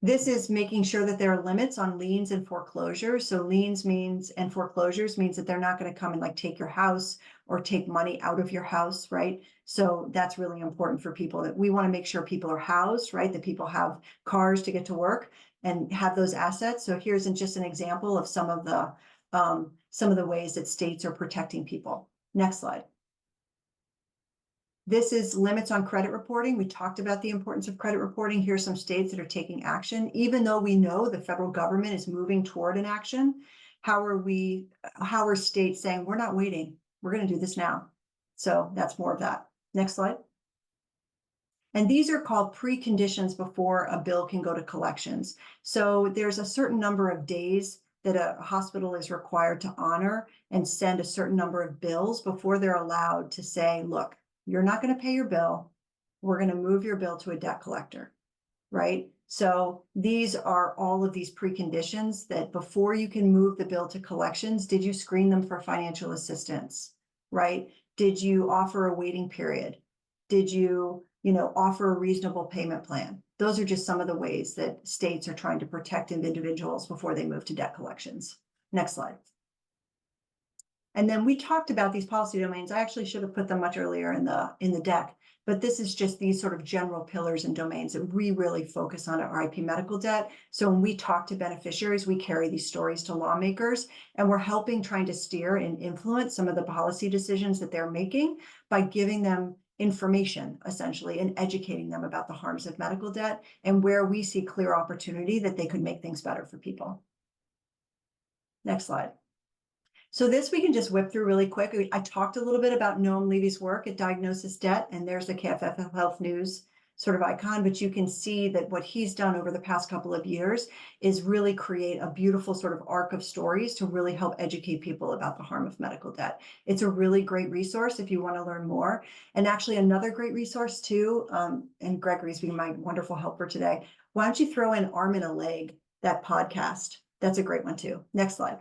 This is making sure that there are limits on liens and foreclosures. So liens means, and foreclosures means that they're not going to come and like take your house or take money out of your house, right? So that's really important for people, that we want to make sure people are housed, right? That people have cars to get to work and have those assets. So here's just an example of some of the ways that states are protecting people. Next slide. This is limits on credit reporting. We talked about the importance of credit reporting. Here's some states that are taking action. Even though we know the federal government is moving toward an action, how are states saying, we're not waiting, we're going to do this now? So that's more of that. Next slide. And these are called preconditions before a bill can go to collections. So there's a certain number of days that a hospital is required to honor and send a certain number of bills before they're allowed to say, look, you're not going to pay your bill, we're going to move your bill to a debt collector, right? So these are all of these preconditions that before you can move the bill to collections, did you screen them for financial assistance, right? Did you offer a waiting period? Did you, offer a reasonable payment plan? Those are just some of the ways that states are trying to protect individuals before they move to debt collections. Next slide. And then we talked about these policy domains. I actually should have put them much earlier in the deck, but this is just these sort of general pillars and domains that we really focus on at RIP Medical Debt. So when we talk to beneficiaries, we carry these stories to lawmakers, and we're helping trying to steer and influence some of the policy decisions that they're making by giving them information, essentially, and educating them about the harms of medical debt and where we see clear opportunity that they could make things better for people. Next slide. So this we can just whip through really quick. I talked a little bit about Noam Levy's work at Diagnosis Debt, and there's the KFF Health News sort of icon, but you can see that what he's done over the past couple of years is really create a beautiful sort of arc of stories to really help educate people about the harm of medical debt. It's a really great resource if you want to learn more. And actually another great resource too, and Gregory's being my wonderful helper today. Why don't you throw in Arm and a Leg, that podcast? That's a great one too. Next slide.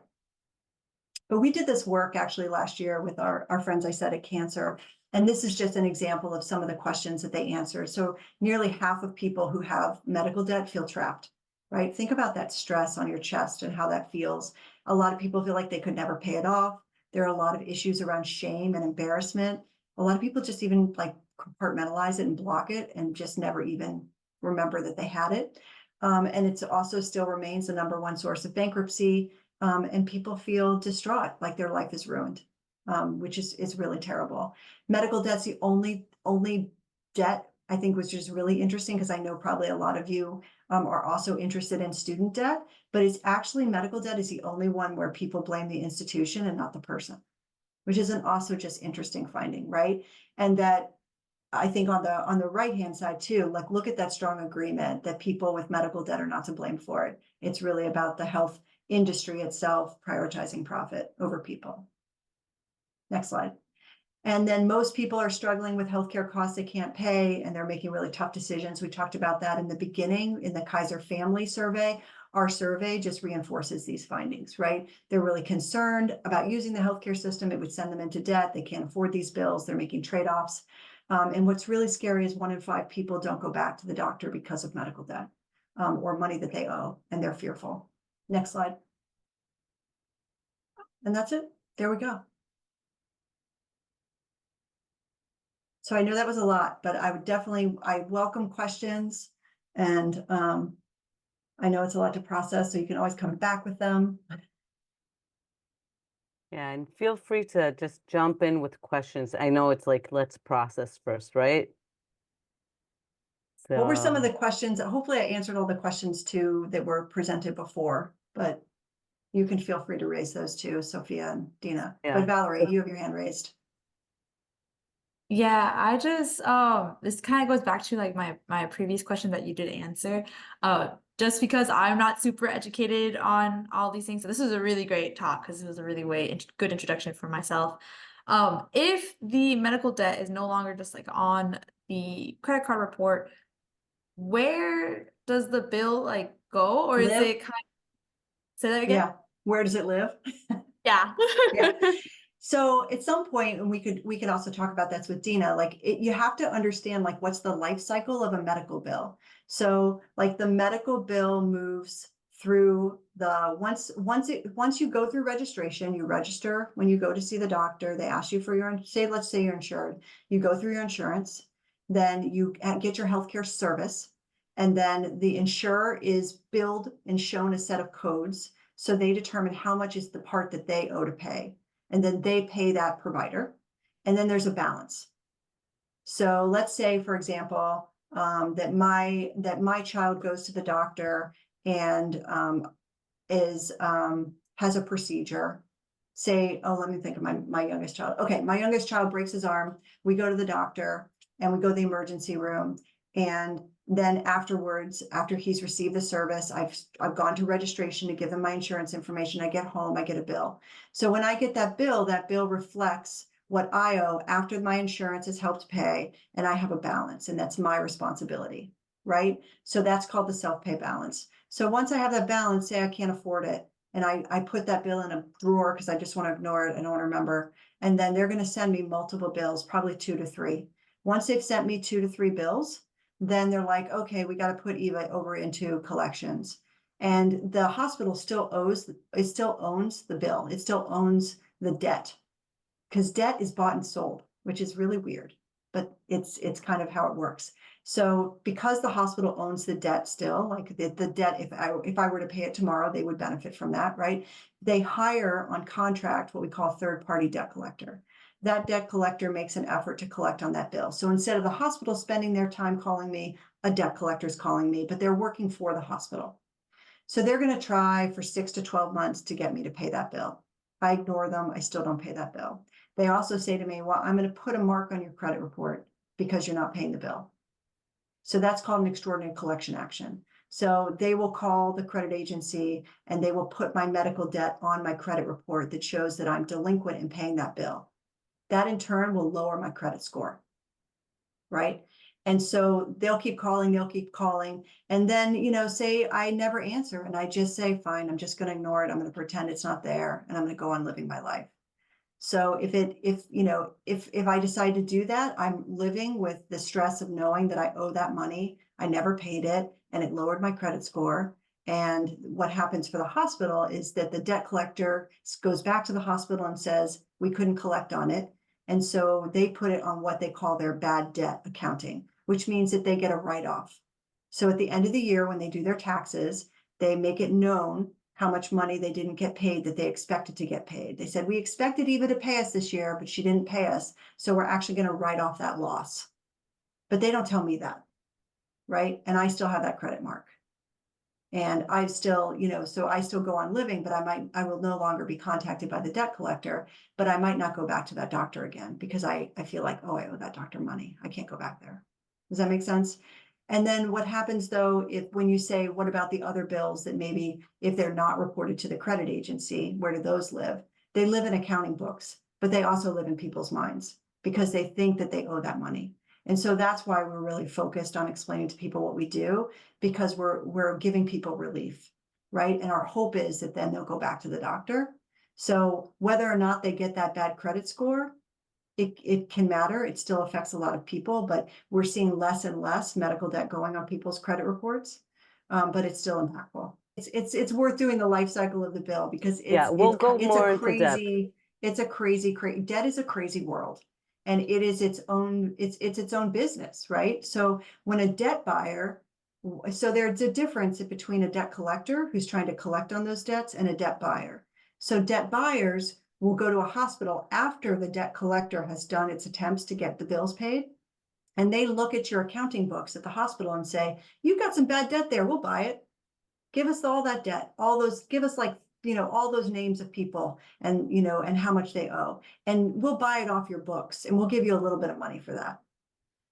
But we did this work actually last year with our friends I said at Cancer. And this is just an example of some of the questions that they answered. So nearly half of people who have medical debt feel trapped, right? Think about that stress on your chest and how that feels. A lot of people feel like they could never pay it off. There are a lot of issues around shame and embarrassment. A lot of people just even like compartmentalize it and block it and just never even remember that they had it. And it also still remains the #1 source of bankruptcy. And people feel distraught, like their life is ruined, which is really terrible. Medical debt's the only debt I think was just really interesting because I know probably a lot of you are also interested in student debt, but it's actually medical debt is the only one where people blame the institution and not the person, which is an also just interesting finding, right? And that I think on the right-hand side too, like look at that strong agreement that people with medical debt are not to blame for it. It's really about the health industry itself prioritizing profit over people. Next slide. And then most people are struggling with healthcare costs they can't pay, and they're making really tough decisions. We talked about that in the beginning in the Kaiser Family Survey. Our survey just reinforces these findings, right? They're really concerned about using the healthcare system. It would send them into debt. They can't afford these bills. They're making trade-offs. And what's really scary is 1 in 5 people don't go back to the doctor because of medical debt or money that they owe, and they're fearful. Next slide. And that's it. There we go. So I know that was a lot, but I welcome questions, and I know it's a lot to process, so you can always come back with them. Yeah, and feel free to just jump in with questions. I know it's like, let's process first, right? What were some of So, the questions? Hopefully I answered all the questions too that were presented before, but you can feel free to raise those too, Sophia and Dina. yeah. But Valerie, you have your hand raised. Yeah, I just this kind of goes back to like my previous question that you did answer. Just because I'm not super educated on all these things, so this was a really great talk because it was a really good introduction for myself. If the medical debt is no longer just like on the credit card report, where does the bill like go, or is Live? it kind of, say that again? Yeah. Where does it live? Yeah. Yeah. So at some point, and we could also talk about this with Dina, like you have to understand like what's the life cycle of a medical bill. So like the medical bill moves through the once you go through registration, you register when you go to see the doctor, they ask you for let's say you're insured, you go through your insurance, then you get your healthcare service, and then the insurer is billed and shown a set of codes. So they determine how much is the part that they owe to pay. And then they pay that provider. And then there's a balance. So let's say, for example, that my child goes to the doctor and has a procedure. Say, oh, let me think of my youngest child. Okay, my youngest child breaks his arm. We go to the doctor and we go to the emergency room. And then afterwards, after he's received the service, I've gone to registration to give them my insurance information. I get home, I get a bill. So when I get that bill reflects what I owe after my insurance has helped pay, and I have a balance, and that's my responsibility, right? So that's called the self-pay balance. So once I have that balance, say I can't afford it, and I put that bill in a drawer because I just want to ignore it, I don't want to remember, and then they're going to send me multiple bills, probably 2 to 3. Once they've sent me 2 to 3 bills, then they're like, okay, we got to put Eva over into collections. And the hospital still owns the bill. It still owns the debt, because debt is bought and sold, which is really weird, but it's kind of how it works. So because the hospital owns the debt still, like the debt, if I were to pay it tomorrow, they would benefit from that, right? They hire on contract what we call third-party debt collector. That debt collector makes an effort to collect on that bill. So instead of the hospital spending their time calling me, a debt collector is calling me, but they're working for the hospital. So they're going to try for 6 to 12 months to get me to pay that bill. I ignore them. I still don't pay that bill. They also say to me, well, I'm going to put a mark on your credit report because you're not paying the bill. So that's called an extraordinary collection action. So they will call the credit agency and they will put my medical debt on my credit report that shows that I'm delinquent in paying that bill. That in turn will lower my credit score, right? And so they'll keep calling. And then, you know, say I never answer and I just say, fine, I'm just going to ignore it. I'm going to pretend it's not there and I'm going to go on living my life. So if I decide to do that, I'm living with the stress of knowing that I owe that money. I never paid it and it lowered my credit score. And what happens for the hospital is that the debt collector goes back to the hospital and says, we couldn't collect on it. And so they put it on what they call their bad debt accounting, which means that they get a write-off. So at the end of the year, when they do their taxes, they make it known how much money they didn't get paid that they expected to get paid. They said, we expected Eva to pay us this year, but she didn't pay us. So we're actually going to write off that loss. But they don't tell me that, right? And I still have that credit mark. And I still, so I still go on living, but I will no longer be contacted by the debt collector, but I might not go back to that doctor again because I feel like, oh, I owe that doctor money. I can't go back there. Does that make sense? And then what happens though, when you say, what about the other bills that maybe if they're not reported to the credit agency, where do those live? They live in accounting books, but they also live in people's minds because they think that they owe that money. And so that's why we're really focused on explaining to people what we do, because we're giving people relief, right? And our hope is that then they'll go back to the doctor. So whether or not they get that bad credit score, it can matter. It still affects a lot of people, but we're seeing less and less medical debt going on people's credit reports. But it's still impactful. It's worth doing the life cycle of the bill because we'll go more into depth. It's a crazy debt is a crazy world. And it is its own business, right? So when a debt buyer, so there's a difference between a debt collector who's trying to collect on those debts and a debt buyer. So debt buyers will go to a hospital after the debt collector has done its attempts to get the bills paid. And they look at your accounting books at the hospital and say, you've got some bad debt there. We'll buy it. Give us all that debt, give us all those names of people and, and how much they owe. And we'll buy it off your books and we'll give you a little bit of money for that.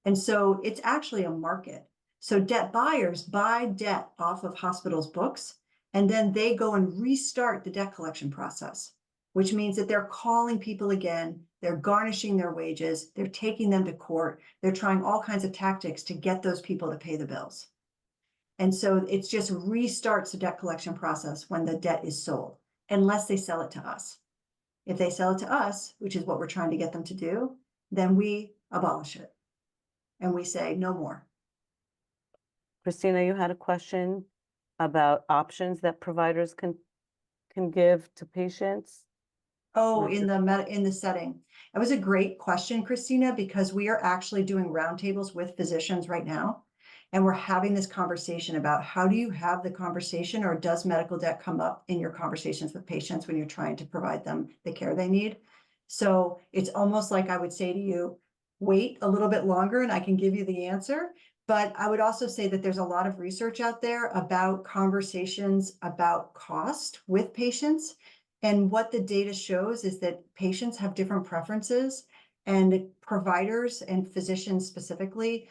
And so it's actually a market. So debt buyers buy debt off of hospitals' books, and then they go and restart the debt collection process, which means that they're calling people again, they're garnishing their wages, they're taking them to court, they're trying all kinds of tactics to get those people to pay the bills. And so it just restarts the debt collection process when the debt is sold, unless they sell it to us. If they sell it to us, which is what we're trying to get them to do, then we abolish it. And we say no more. Christina, you had a question about options that providers can give to patients. Oh, in the setting. That was a great question, Christina, because we are actually doing roundtables with physicians right now. And we're having this conversation about how do you have the conversation, or does medical debt come up in your conversations with patients when you're trying to provide them the care they need? So it's almost like I would say to you, wait a little bit longer and I can give you the answer. But I would also say that there's a lot of research out there about conversations about cost with patients. And what the data shows is that patients have different preferences, and providers and physicians specifically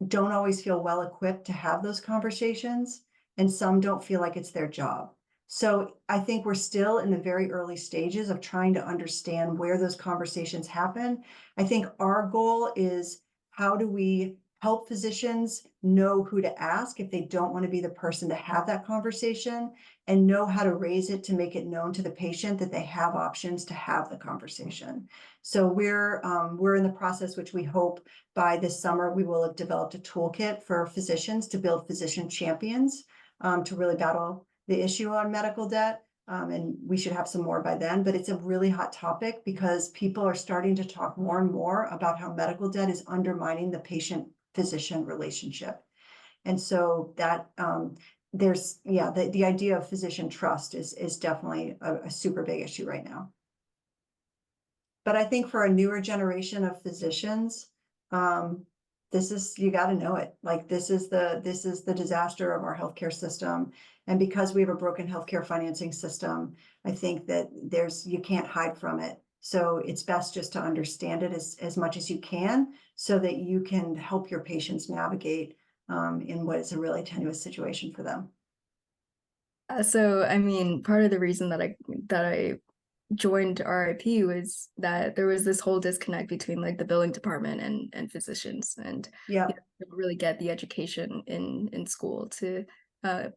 don't always feel well equipped to have those conversations, and some don't feel like it's their job. So I think we're still in the very early stages of trying to understand where those conversations happen. I think our goal is, how do we help physicians know who to ask if they don't want to be the person to have that conversation, and know how to raise it to make it known to the patient that they have options to have the conversation. So we're in the process, which we hope by this summer we will have developed a toolkit for physicians to build physician champions to really battle the issue on medical debt. And we should have some more by then, but it's a really hot topic because people are starting to talk more and more about how medical debt is undermining the patient-physician relationship. And so that the idea of physician trust is definitely a super big issue right now. But I think for a newer generation of physicians, you got to know it. Like this is the disaster of our healthcare system. And because we have a broken healthcare financing system, I think that you can't hide from it. So it's best just to understand it as much as you can, so that you can help your patients navigate in what is a really tenuous situation for them. So, I mean, part of the reason that I joined RIP was that there was this whole disconnect between like the billing department and physicians, and Yeah. you don't really get the education in school to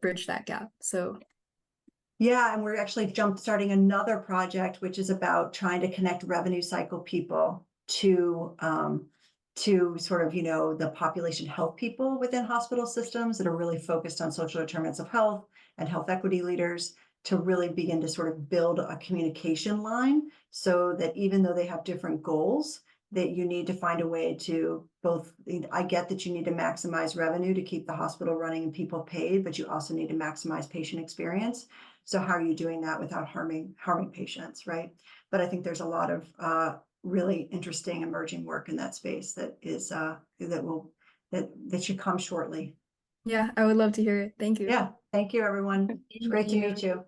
bridge that gap. So Yeah, and we're actually starting another project, which is about trying to connect revenue cycle people to sort of, the population health people within hospital systems that are really focused on social determinants of health and health equity leaders, to really begin to sort of build a communication line, so that even though they have different goals, that you need to find a way to both, I get that you need to maximize revenue to keep the hospital running and people paid, but you also need to maximize patient experience. So how are you doing that without harming patients, right? But I think there's a lot of really interesting emerging work in that space that is that should come shortly. yeah, I would love to hear it. Thank you. Yeah, thank you, everyone. It's great to meet you.